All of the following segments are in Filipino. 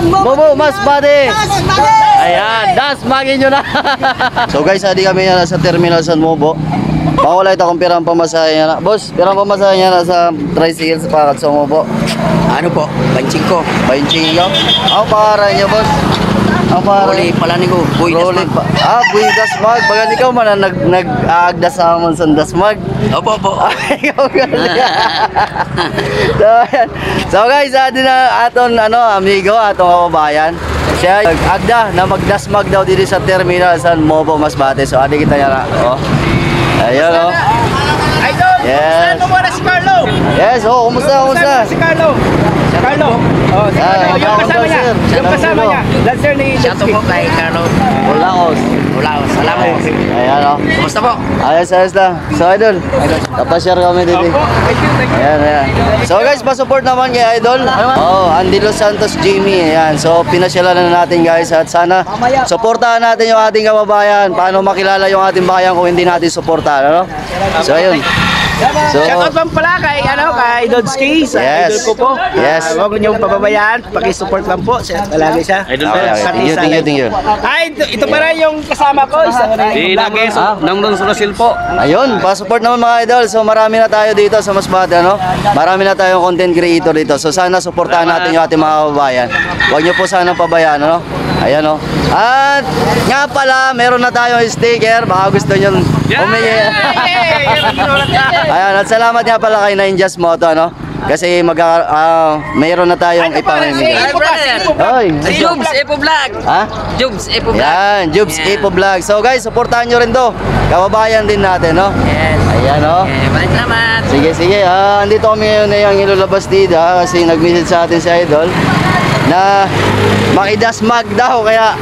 Mobo Masbate. Ayan, dasmagin nyo na. So guys, hindi kami na sa terminal San Mobo. Pakawala ito kung pirang pamasahe niya na. Boss, pirang pamasahe niya na sa tricycle sa Pakat San Mobo. Ano po? 25. 25. Ang pangaran niyo, boss? Ang pangaran? Roli pala ni ko. Buy Dasmag. Buy Dasmag. Baga ikaw man nag-aagdas naman sa Dasmag. Opo, opo. Ikaw galing. So guys, atin na aton amigo, atong kababayan. Siya agda na magdasmag daw dito sa terminal San Mobo Masbate. So adi kita yara. Oh. Ayun oh. Idol, yes. saan mo muna si Carlo? Yes, oh, kumusta? Si Carlo. Carlo. Oh, si Carlo. Yung kasama niya. Yung kasama niya. Dancer ni Shout po kay Carlo. Ulaos. Salamat. Ayan oh. Kumusta po? Ayos lang. So idol, tapashare kami dito. Ayan. So guys, pa-support naman kay Idol. Oh, Andy Los Santos Jimmy. Ayan. So pinasyalan na natin guys at sana suportahan natin yung ating kababayan. Paano makilala yung ating bayan kung hindi natin suportahan, ano? So ayun. So, shoutout lang pala kay Dodski sa yes. idol ko po. Yes. Huwag niyong pababayaan, paki-support lang po. Talaga siya. Idol ko. Thank you. Ay, ito pa rin yung kasama ko. Si Nagis, Nangdong Sulasil po. Ayun, pa-support naman mga idol. So marami na tayo dito sa Masbate, ano? Marami na tayong content creator dito. So sana suportahan natin yung ating mga kababayan. Huwag niyo po sana pabayaan, ano? Ayan oh. At nga pala, meron na tayong sticker. Baka gusto nyo humingi. Ayan, at salamat nga pala kay Ninjas Moto, ano? Kasi mayroon na tayong ipamimigay. Si Jubs Epo Vlog. Ha? Jubs Epo Vlog. Yan, Jubs Epo Vlog. So guys, supportahan nyo rin to. Kababayan din natin, no? Yes. Ayan, no? Maraming salamat. Sige. Andito kami ngayon na yung ilulabas dito kasi nag-message sa atin si Idol na makidasmag daw, kaya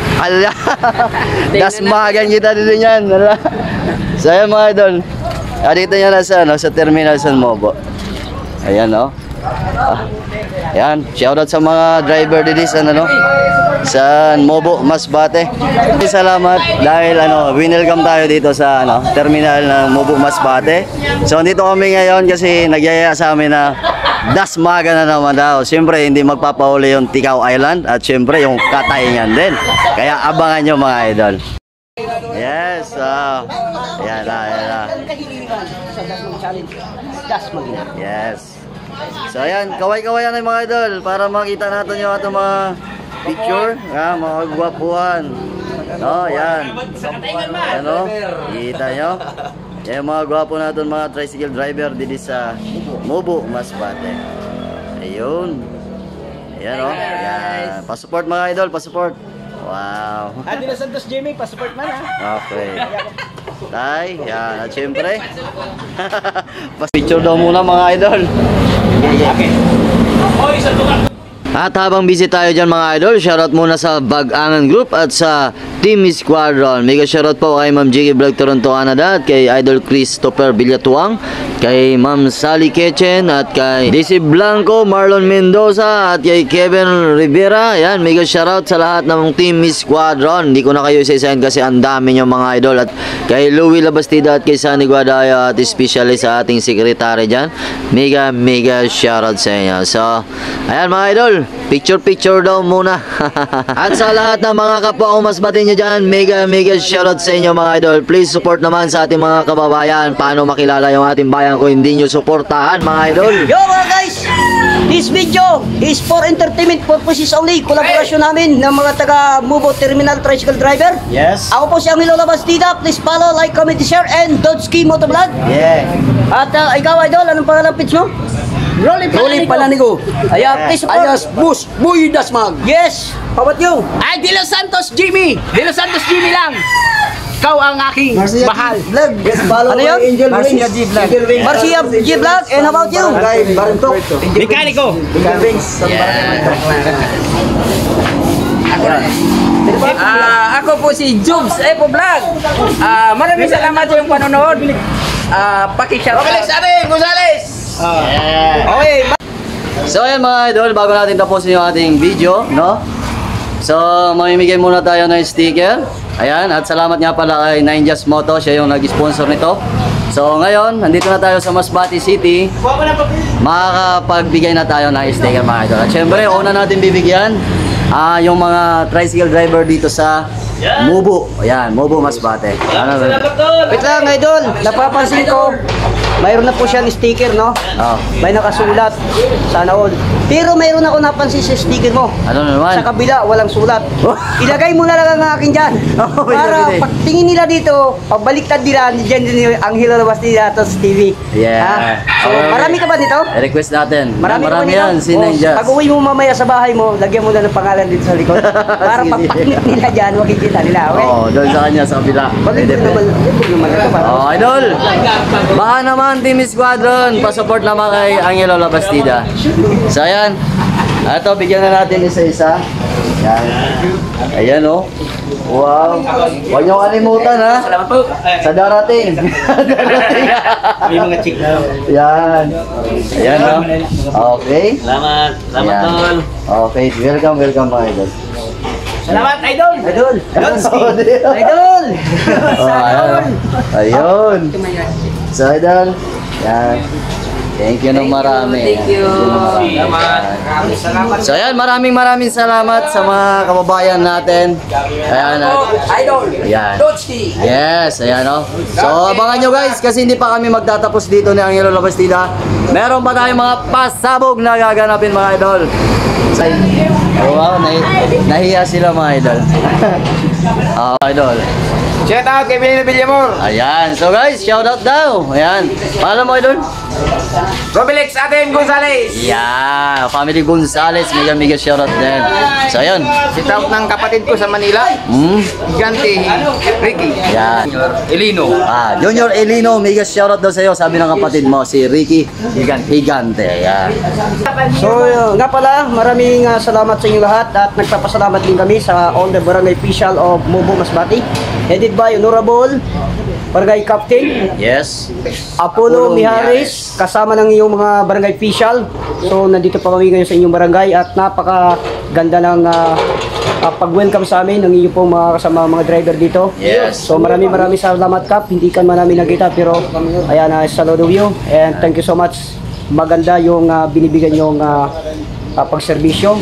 dasmagan kita dito yan. So ayan mga Idol, dito niya na sa terminal San Mobo. Ayan o. Ayan, shoutout sa mga driver dito sa San Mobo Masbate. Salamat dahil winelcome tayo dito sa terminal ng Mobo Masbate. So dito kami ngayon kasi nagyaya sa amin na dasmaga na naman daw. Siyempre hindi magpapahuli yung Tikaw Island at siyempre yung Katayngan din. Kaya abangan nyo mga idol. Yes, ayan na. Yes. So ayan, kaway-kawayan na mga idol para makita natin yung ating mga picture, mga gwapuhan. No, yan. Ano? Kita nyo? Yan mga gwapo natin mga tricycle driver dito sa Mobo Masbate. Ayun. Ayan o. Yan. Pasupport mga idol, pasupport. Wow. Andy Los Santos Jimmy, pasupport man ha. Okay. Tay, yan. At syempre, picture daw muna mga idol. Okay. At habang busy tayo dyan mga idol, shoutout muna sa Bag-Angan Group at sa Team Squadron. Mega shoutout po kay Ma'am Jiggy Vlog Toronto, Canada, at kay Idol Christopher Villatuang, kay Ma'am Sally Kitchen, at kay DC Blanco, Marlon Mendoza, at kay Kevin Rivera. Yan, mega shoutout sa lahat ng Team Squadron. Hindi ko na kayo isa-isahin kasi ang dami nyo mga idol. At kay Louie Labastida at kay Sunny Guadaya, at especially sa ating sekretary dyan. Mega shoutout sa inyo. So, ayan mga idol, picture daw muna. At sa lahat ng mga kapwa ko Masbate nyo dyan, mega shoutout sa inyo mga idol. Please support naman sa ating mga kababayan. Paano makilala yung ating bayan kung hindi nyo suportahan mga idol? Yo mga guys, this video is for entertainment purposes only. Kolaborasyon namin ng mga taga Mobo Terminal Tricycle Driver. Yes. Ako po si Angelo Labastida. Please follow, like, comment, share, and Dodski Motovlog. Yeah. At ikaw idol, anong pangalan pitch mo? Rolling Palanigo. Ayan, please support. Alias Buy Dasmag. Yes. How about you? Ay, De Los Santos Jimmy. De Los Santos Jimmy lang. Ikaw ang aking mahal. Vlog. Yes, follow ano yun? Angel Marcia G Vlog. Marcia G Vlog. And how about you? Mekaniko. Ako po si Jubs Epo Vlog. Maraming salamat sa iyong panonood. Paki-shoutout. Gonzales. Okay. So ayan mga idol, bago natin tapusin yung ating video, no? So mamimigay muna tayo ng sticker. Ayan, at salamat nga pala kay Ninjas Moto, siya yung nag-sponsor nito. So ngayon, nandito na tayo sa Masbate City. Makakapagbigay na tayo ng sticker mga idol. At syempre, una natin bibigyan yung mga tricycle driver dito sa Mubo. Ayan, Mubo Masbate. Ano ba? Wait lang, idol. Napapansin ko, mayroon na po siyang sticker, no? Oh, May nakasulat. Sana all. Pero mayroon ako napansin sa sticker mo. ano na naman? Sa kabila, walang sulat. Ilagay mo na lang ang akin dyan. Oh, Para yun, pag tingin nila dito, pagbaliktad nila, dyan din yung Angelo Labas nila at TV. Yeah. Ha? So, Okay. marami ka ba dito? Request natin. Marami ka ba dito? yan. Sino O, yung Jazz? pag uwi mo mamaya sa bahay mo, lagyan mo na ng pangalan dito sa likod. Para Sige. pagpaknit nila dyan, makikita nila. Okay? Oo, doon sa kanya, sa kabila. Pwede Pwede, naman, pwede. pwede naman ito. Para Oh, idol! Baka naman, Team Squadron, pasupport naman kay Angelo Labastida. So, ayan. Ito, bigyan na natin isa-isa. Ayan. Ayan, oh. Wow. Huwag niyo kalimutan, ha? Salamat po. Sa darating. Darating. May mga chick na. Ayan. Ayan, oh. Okay. Salamat. Salamat, Ayan. tol. Okay, welcome, welcome, mga idol. Salamat, idol! Idol! Oh, Idol! Oh, ayun. Ayun. So, idol. Yan. Thank you ng marami. Thank you. Salamat. Salamat. So, ayan. Maraming salamat sa mga kababayan natin. Ayan. Idol. Ayan. Dotski. Yes, ayan o. So, abangan nyo guys, kasi hindi pa kami magtatapos dito ni Angelo Labastida. Meron pa tayong mga pasabog na gaganapin, mga idol. So, oh, wow, nahiya sila, mga idol. Idol. Shout out kay Benino Villamor. Ayan. So guys, shout out daw. Ayan. Paalam mo, idol. Robilex Atem Gonzales. Yeah, family Gonzales, mega shoutout din. So ayun. Shout out ng kapatid ko sa Manila. Gigante Ricky. Yan. Elino. Junior Elino, mega shoutout daw sa iyo. Sabi ng kapatid mo, si Ricky Higante. Ayan. So, nga pala, maraming salamat sa inyo lahat at nagpapasalamat din kami sa all the barangay official of Mubo Masbate. Headed by Honorable Barangay Captain Yes. Apollo Mihares, kasama ng iyong mga barangay official. So, nandito pa kami ngayon sa inyong barangay at napakaganda ng pag-welcome sa amin ng iyong pong mga kasama mga driver dito. Yes. So, maraming salamat, Kap. Hindi ka man namin nakita pero ayan, saludo you and thank you so much. Maganda yung binibigyan yung pagserbisyo.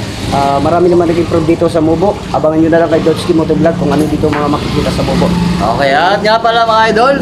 Marami naman nag-improve dito sa Mubo. Abangan nyo na lang kay Dotski Motovlog kung ano dito mga makikita sa Mubo. Okay, at nga pala mga idol,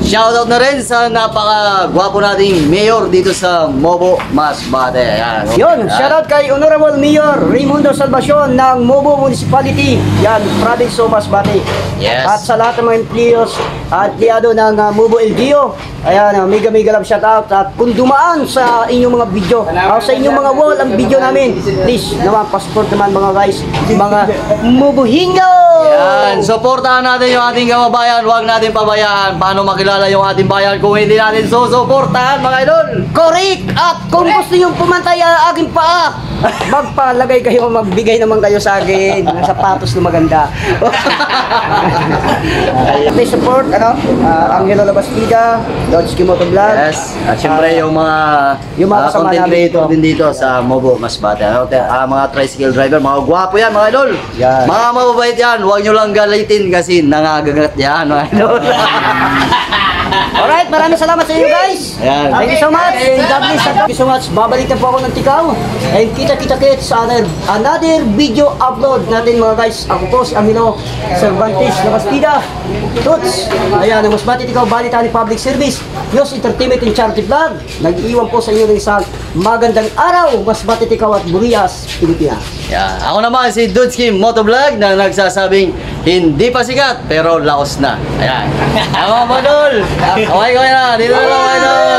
shoutout na rin sa napaka-gwapo nating mayor dito sa Mubo Masbate. Ayan. Yun, shoutout kay Honorable Mayor Raimundo Salvacion ng Mubo Municipality. Yan, Province of Masbate. Yes. At sa lahat ng mga empleyos at liado ng Mubo LGU. Ayan, mega love shoutout. At kung dumaan sa inyong mga video, o sa inyong mga wall ang video namin, please naman, passport naman mga guys, mga Mubuhingo! Yan, supportahan natin yung ating kababayan. Huwag natin pabayaan paano makilala yung ating bayan kung hindi natin susuportahan, mga idol. Correct! At kung gusto nyo pumantay ang aking paa, magpalagay kayo, magbigay naman kayo sa akin ng sapatos na maganda. May support, Angelo Labastida, Dodge Motovlog. Yes. At syempre yung mga kasama content namin creator dito. din dito sa Mubo Masbate. Mga tricycle driver, mga gwapo yan, mga idol. Yan. Mga mababait yan. Huwag nyo lang galitin kasi nangagagat yan, mga idol. Alright, maraming salamat sa inyo guys. Ayan. Thank you so much. And God bless. Thank you so much. Babalik na po ako ng Tikaw. And kita-kits sa another video upload natin mga guys. Ako po si Amino Cervantes Labastida. Toots. Ayan, ang Masbate Tikaw Balitani Public Service. News Entertainment and Charity Vlog. Nag-iwan po sa inyo ng isang magandang araw. Masbate Tikaw at Burias, Pilipinas. Yan. Ako naman si Dudski Motovlog na nagsasabing hindi pa sikat pero laos na. Ayan. Mga idol. Okay na. Dito na lang, mga idol.